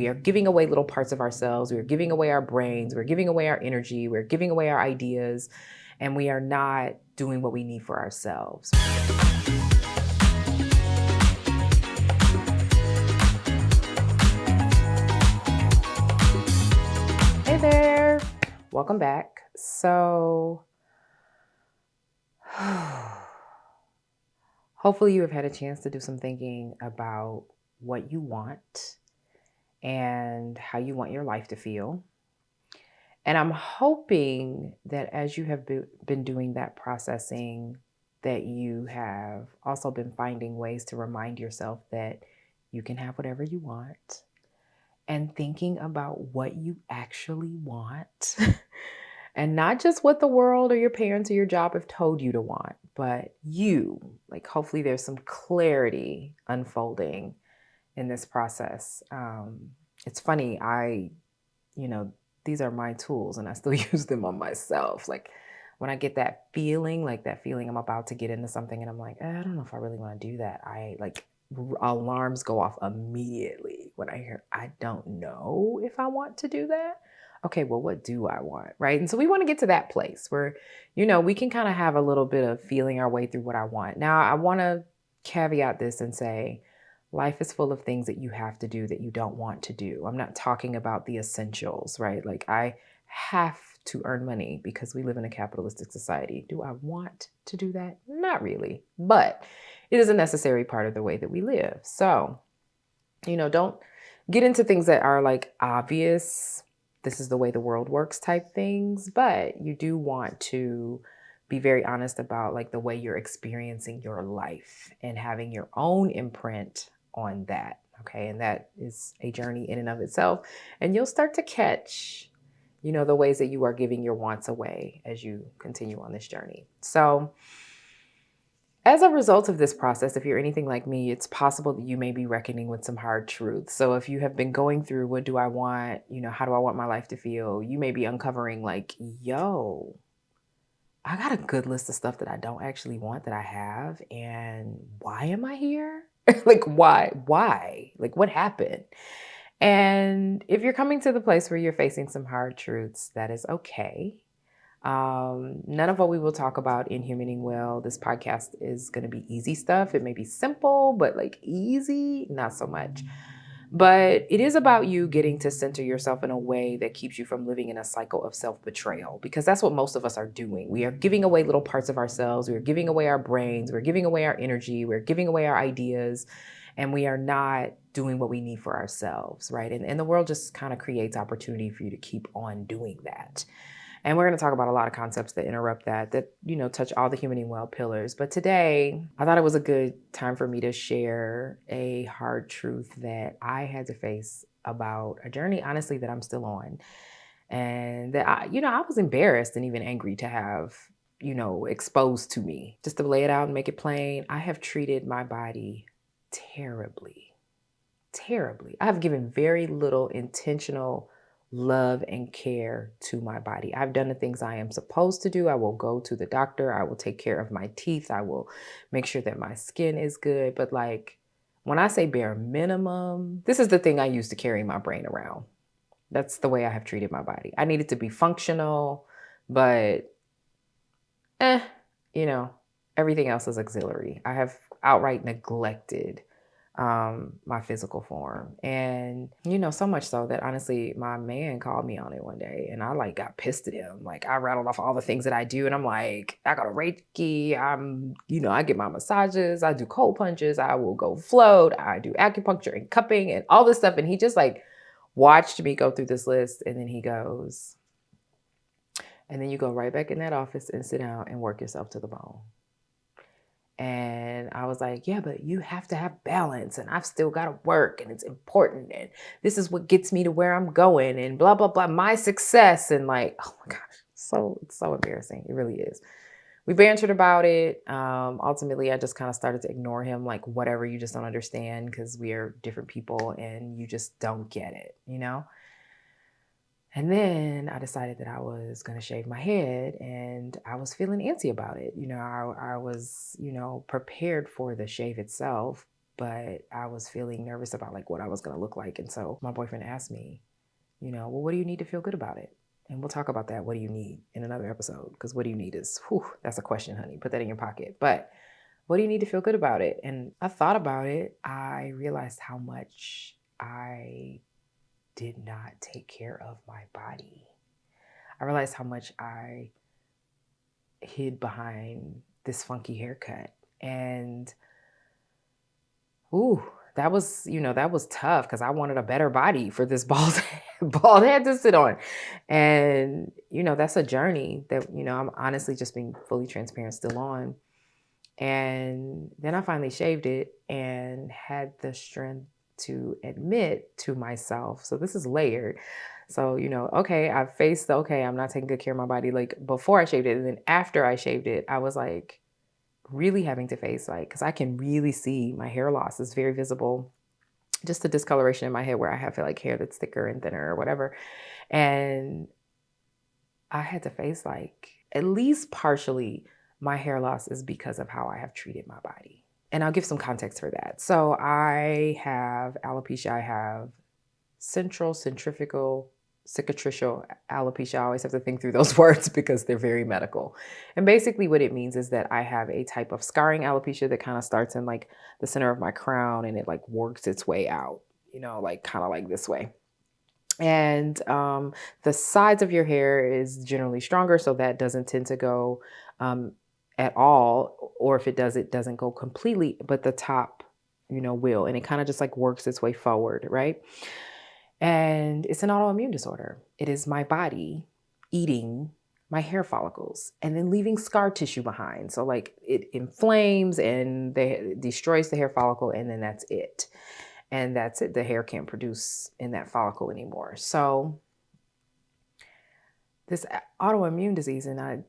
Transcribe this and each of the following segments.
We are giving away little parts of ourselves. We're giving away our brains. We're giving away our energy. We're giving away our ideas. And we are not doing what we need for ourselves. Hey there. Welcome back. So, hopefully you have had a chance to do some thinking about what you want and how you want your life to feel. And I'm hoping that as you have been doing that processing, that you have also been finding ways to remind yourself that you can have whatever you want and thinking about what you actually want and not just what the world or your parents or your job have told you to want, but you. Like, hopefully there's some clarity unfolding in this process. It's funny, these are my tools and I still use them on myself. Like, when I get that feeling I'm about to get into something and I'm like, I don't know if I really want to do that. Alarms go off immediately when I hear, I don't know if I want to do that. Okay, well, what do I want? Right. And so we want to get to that place where, we can kind of have a little bit of feeling our way through what I want. Now, I want to caveat this and say, life is full of things that you have to do that you don't want to do. I'm not talking about the essentials, right? Like, I have to earn money because we live in a capitalistic society. Do I want to do that? Not really, but it is a necessary part of the way that we live. So, don't get into things that are like obvious, this is the way the world works type things, but you do want to be very honest about like the way you're experiencing your life and having your own imprint on that. Okay. And that is a journey in and of itself. And you'll start to catch, the ways that you are giving your wants away as you continue on this journey. So, as a result of this process, if you're anything like me, it's possible that you may be reckoning with some hard truths. So if you have been going through, what do I want? How do I want my life to feel? You may be uncovering like, yo, I got a good list of stuff that I don't actually want that I have. And why am I here? Like, why? Like, what happened? And if you're coming to the place where you're facing some hard truths, that is okay. None of what we will talk about in Humaning Well, this podcast is going to be easy stuff. It may be simple, but like easy, not so much. But it is about you getting to center yourself in a way that keeps you from living in a cycle of self-betrayal, because that's what most of us are doing. We are giving away little parts of ourselves. We're giving away our brains. We're giving away our energy. We're giving away our ideas. And we are not doing what we need for ourselves, right? And the world just kind of creates opportunity for you to keep on doing that. And we're going to talk about a lot of concepts that interrupt that touch all the Humaning Well pillars. But today, I thought it was a good time for me to share a hard truth that I had to face about a journey, honestly, that I'm still on. And that, I was embarrassed and even angry to have, exposed to me. Just to lay it out and make it plain, I have treated my body terribly, terribly. I have given very little intentional love and care to my body. I've done the things I am supposed to do. I will go to the doctor. I will take care of my teeth. I will make sure that my skin is good. But like, when I say bare minimum, this is the thing I use to carry my brain around. That's the way I have treated my body. I need it to be functional, but everything else is auxiliary. I have outright neglected my physical form. And, so much so that honestly, my man called me on it one day and I like got pissed at him. Like, I rattled off all the things that I do. And I'm like, I got a Reiki. I get my massages. I do cold punches. I will go float. I do acupuncture and cupping and all this stuff. And he just like watched me go through this list. And then he goes, and then you go right back in that office and sit down and work yourself to the bone. And I was like, yeah, but you have to have balance and I've still got to work and it's important. And this is what gets me to where I'm going and blah, blah, blah, my success. And like, oh my gosh, it's so embarrassing. It really is. We bantered about it. Ultimately, I just kind of started to ignore him, like, whatever, you just don't understand because we are different people and you just don't get it, And then I decided that I was going to shave my head and I was feeling antsy about it. I was, prepared for the shave itself, but I was feeling nervous about like what I was going to look like. And so my boyfriend asked me, well, what do you need to feel good about it? And we'll talk about that. What do you need in another episode? Because what do you need is, that's a question, honey. Put that in your pocket. But what do you need to feel good about it? And I thought about it. I realized how much I did not take care of my body. I realized how much I hid behind this funky haircut. And that was tough because I wanted a better body for this bald head to sit on. And, that's a journey that, I'm honestly just being fully transparent still on. And then I finally shaved it and had the strength to admit to myself. So this is layered. So, okay, I faced I'm not taking good care of my body like before I shaved it. And then after I shaved it, I was like really having to face because I can really see my hair loss is very visible. Just the discoloration in my head where I have like hair that's thicker and thinner or whatever. And I had to face at least partially my hair loss is because of how I have treated my body. And I'll give some context for that. So I have alopecia. I have central, centrifugal, cicatricial alopecia. I always have to think through those words because they're very medical. And basically what it means is that I have a type of scarring alopecia that kind of starts in the center of my crown and it works its way out, kind of like this way. And the sides of your hair is generally stronger, so that doesn't tend to go at all, or if it does, it doesn't go completely, but the top, will, and it kind of just works its way forward, right? And it's an autoimmune disorder. It is my body eating my hair follicles and then leaving scar tissue behind. So it inflames and destroys the hair follicle, and then that's it. And that's it. The hair can't produce in that follicle anymore. So this autoimmune disease, and I,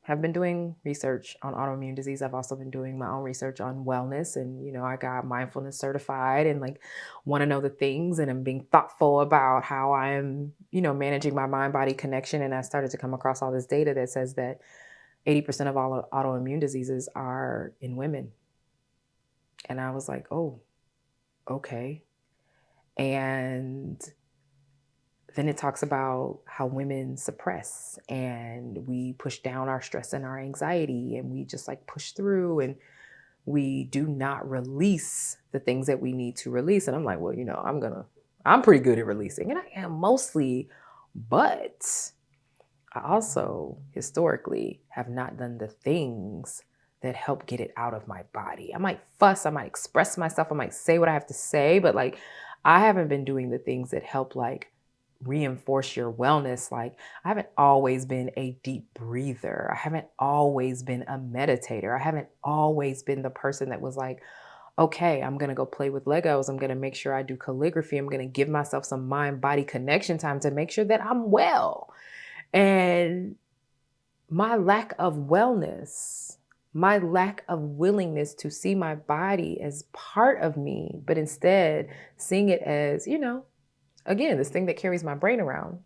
have been doing research on autoimmune disease. I've also been doing my own research on wellness, and, I got mindfulness certified and want to know the things, and I'm being thoughtful about how I'm, managing my mind-body connection. And I started to come across all this data that says that 80% of all autoimmune diseases are in women. And I was like, oh, okay. And then it talks about how women suppress and we push down our stress and our anxiety, and we just push through, and we do not release the things that we need to release. And I'm like, well, I'm pretty good at releasing, and I am mostly, but I also historically have not done the things that help get it out of my body. I might fuss, I might express myself, I might say what I have to say, but I haven't been doing the things that help reinforce your wellness. I haven't always been a deep breather. I haven't always been a meditator. I haven't always been the person that was okay, I'm going to go play with Legos. I'm going to make sure I do calligraphy. I'm going to give myself some mind-body connection time to make sure that I'm well. And my lack of wellness, my lack of willingness to see my body as part of me, but instead seeing it as, again, this thing that carries my brain around,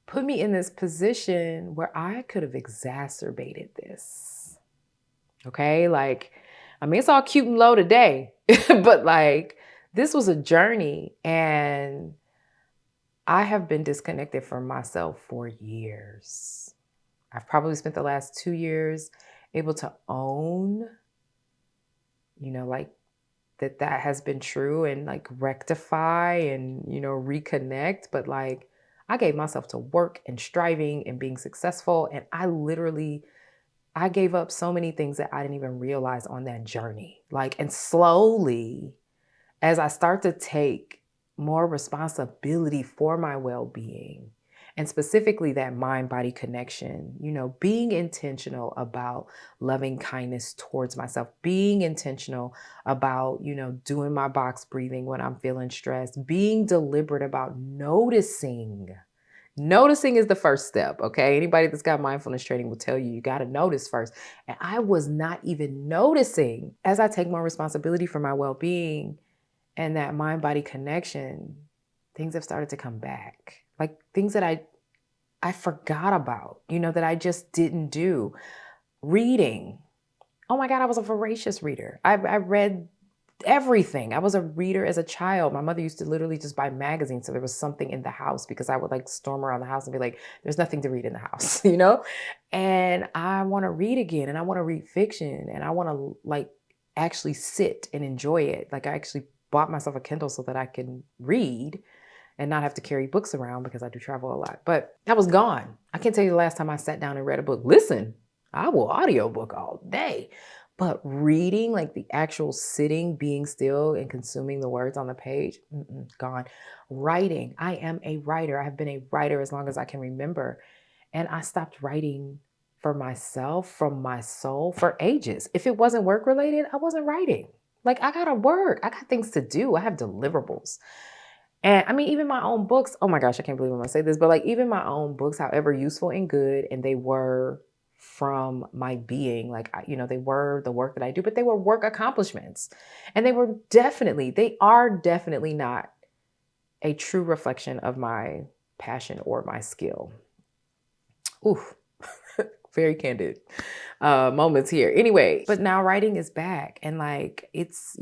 put me in this position where I could have exacerbated this. Okay? It's all cute and low today, but this was a journey, and I have been disconnected from myself for years. I've probably spent the last 2 years able to own, that has been true, and rectify and, reconnect. But I gave myself to work and striving and being successful. And I gave up so many things that I didn't even realize on that journey. And slowly, as I start to take more responsibility for my well-being, and specifically that mind-body connection, being intentional about loving kindness towards myself, being intentional about, doing my box breathing when I'm feeling stressed, being deliberate about noticing. Noticing is the first step, okay? Anybody that's got mindfulness training will tell you got to notice first. And I was not even noticing. As I take more responsibility for my well-being and that mind-body connection, things have started to come back. Things that I forgot about, that I just didn't do. Reading. Oh my God, I was a voracious reader. I read everything. I was a reader as a child. My mother used to literally just buy magazines. So there was something in the house because I would like storm around the house and be like, there's nothing to read in the house, you know? And I want to read again and I want to read fiction and I want to like actually sit and enjoy it. Like I actually bought myself a Kindle so that I can read and not have to carry books around because I do travel a lot. But that was gone. I can't tell you the last time I sat down and read a book. Listen, I will audiobook all day. But reading, like the actual sitting, being still and consuming the words on the page, gone. Writing, I am a writer. I have been a writer as long as I can remember. And I stopped writing for myself, from my soul for ages. If it wasn't work related, I wasn't writing. Like I gotta work. I got things to do. I have deliverables. And I mean, even my own books, oh my gosh, I can't believe I'm gonna say this, but like even my own books, however useful and good, and they were from my being, like, they were the work that I do, but they were work accomplishments. And they are definitely not a true reflection of my passion or my skill. Oof, very candid moments here. Anyway, but now writing is back and like it's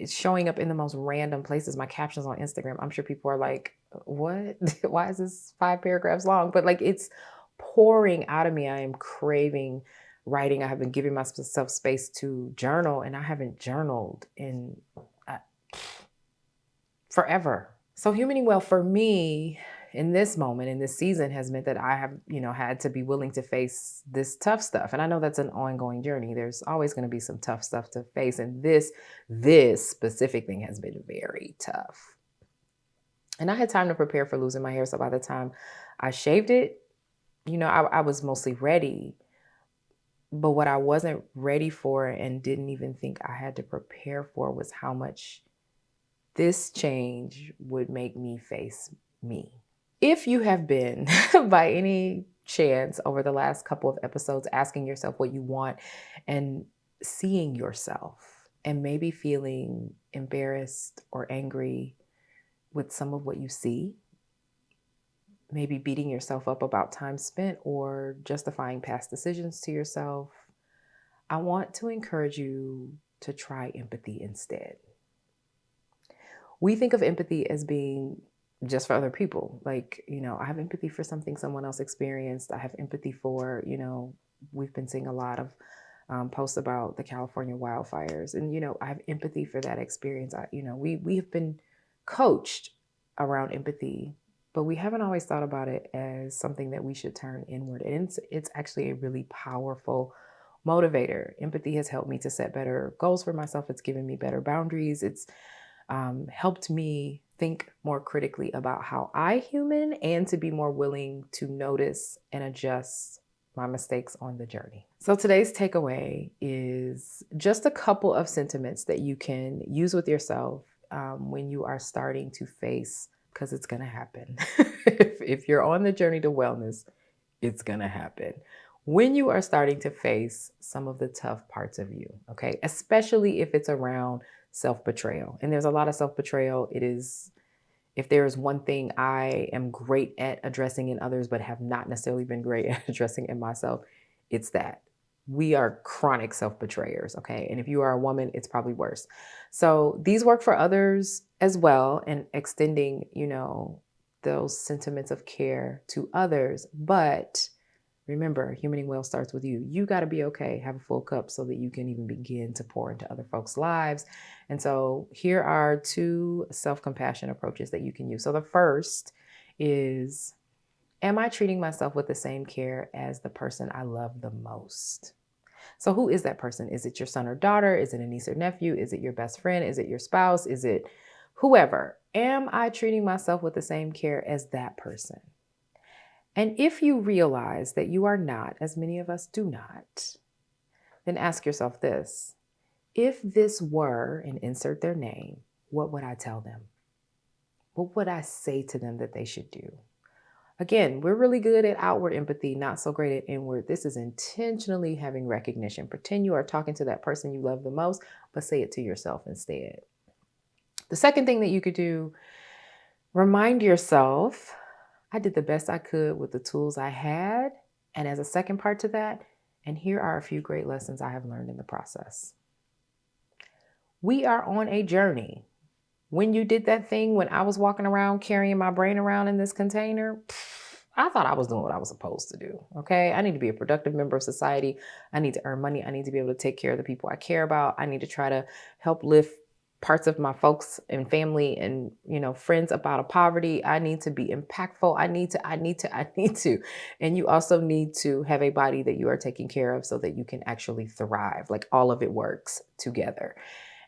showing up in the most random places. My captions on Instagram, I'm sure people are like, what? Why is this 5 paragraphs long? But like it's pouring out of me. I am craving writing. I have been giving myself space to journal and I haven't journaled in uh, forever. So humaning well for me in this moment, in this season, has meant that I have, had to be willing to face this tough stuff. And I know that's an ongoing journey. There's always going to be some tough stuff to face. And this specific thing has been very tough. And I had time to prepare for losing my hair. So by the time I shaved it, I was mostly ready. But what I wasn't ready for and didn't even think I had to prepare for was how much this change would make me face me. If you have been, by any chance, over the last couple of episodes, asking yourself what you want and seeing yourself and maybe feeling embarrassed or angry with some of what you see, maybe beating yourself up about time spent or justifying past decisions to yourself, I want to encourage you to try empathy instead. We think of empathy as being just for other people. Like, I have empathy for something someone else experienced. I have empathy for, we've been seeing a lot of posts about the California wildfires. And, I have empathy for that experience. We have been coached around empathy, but we haven't always thought about it as something that we should turn inward. And it's actually a really powerful motivator. Empathy has helped me to set better goals for myself. It's given me better boundaries. It's helped me think more critically about how I human and to be more willing to notice and adjust my mistakes on the journey. So today's takeaway is just a couple of sentiments that you can use with yourself when you are starting to face, because it's going to happen. if you're on the journey to wellness, it's going to happen. When you are starting to face some of the tough parts of you, okay, especially if it's around self-betrayal. And there's a lot of self-betrayal. If there is one thing I am great at addressing in others, but have not necessarily been great at addressing in myself, it's that. We are chronic self-betrayers, okay? And if you are a woman, it's probably worse. So these work for others as well, and extending, those sentiments of care to others. But remember, humaning well starts with you. You got to be okay, have a full cup so that you can even begin to pour into other folks' lives. And so here are 2 self-compassion approaches that you can use. So the first is, am I treating myself with the same care as the person I love the most? So who is that person? Is it your son or daughter? Is it a niece or nephew? Is it your best friend? Is it your spouse? Is it whoever? Am I treating myself with the same care as that person? And if you realize that you are not, as many of us do not, then ask yourself this: if this were, and insert their name, what would I tell them? What would I say to them that they should do? Again, we're really good at outward empathy, not so great at inward. This is intentionally having recognition. Pretend you are talking to that person you love the most, but say it to yourself instead. The second thing that you could do, remind yourself, I did the best I could with the tools I had. And as a second part to that, And here are a few great lessons I have learned in the process. We are on a journey. When you did that thing, when I was walking around carrying my brain around in this container, I thought I was doing what I was supposed to do. Okay. I need to be a productive member of society. I need to earn money. I need to be able to take care of the people I care about. I need to try to help lift parts of my folks and family and, friends up out of poverty. I need to be impactful. I need to. And you also need to have a body that you are taking care of so that you can actually thrive. Like all of it works together.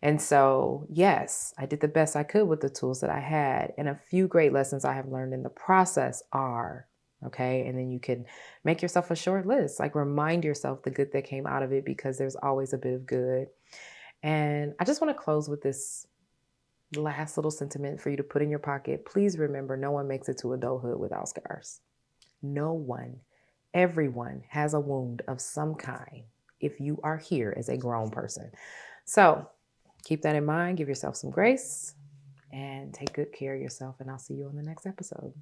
And so, yes, I did the best I could with the tools that I had. And a few great lessons I have learned in the process are, okay, and then you can make yourself a short list, like remind yourself the good that came out of it because there's always a bit of good. And I just want to close with this last little sentiment for you to put in your pocket. Please remember, no one makes it to adulthood without scars. No one, everyone has a wound of some kind if you are here as a grown person. So, keep that in mind. Give yourself some grace and take good care of yourself. And I'll see you on the next episode.